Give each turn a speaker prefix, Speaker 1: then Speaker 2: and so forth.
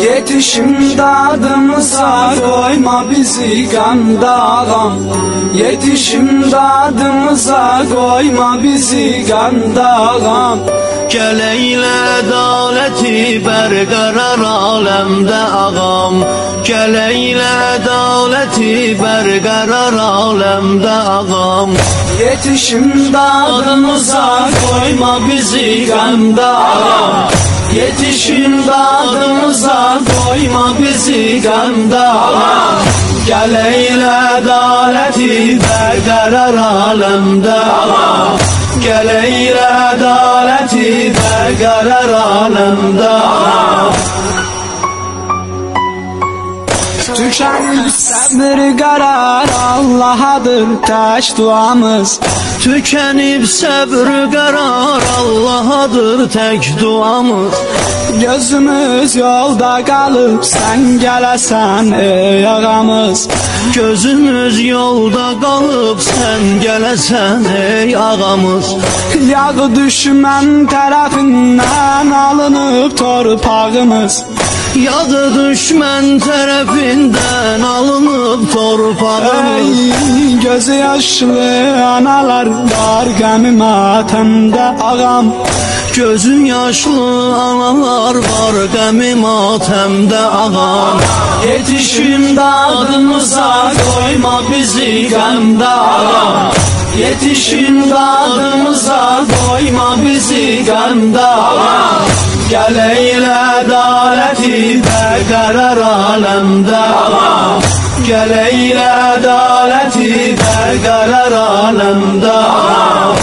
Speaker 1: Yetişim dadımıza koyma bizi ganda ağam. Yetişim dadımıza koyma bizi ganda ağam.
Speaker 2: Gel eyle adaleti berqərar aləmdə ağam. Gel eyle adaleti berqərar aləmdə ağam.
Speaker 1: Yetişim dadımıza koyma bizi ganda ağam. Yetişim dadımıza koyma bizi ganda ağam. Gel eyle adaleti berqərar aləmdə ağam. Gel eyle adaleti berqərar aləmdə ağam. Tükenip sabır karar Allah'adır tek duamız.
Speaker 2: Tükənib səbr qərar Allahadır tək duamız.
Speaker 1: Gözümüz yolda kalıp sen gələsən ey ağamız.
Speaker 2: Gözümüz yolda qalıb sən gələsən ey ağamız.
Speaker 1: Yağı düşmən tərəfindən alınıb torpağımız.
Speaker 2: Yadı düşmən tərəfindən alınıb torpağımız.
Speaker 1: Ey gözü yaşlı analar var qəmi matəmdə ağam.
Speaker 2: Gözü yaşlı analar var qəmi matəmdə ağam.
Speaker 1: Yetişim dadımıza koyma bizi qəmdə ağam. Yetişim dadımıza koyma bizi qəmdə ağam. Gel eyle adaleti berqərar aləmdə ağam. Gel eyle adaleti berqərar aləmdə ağam.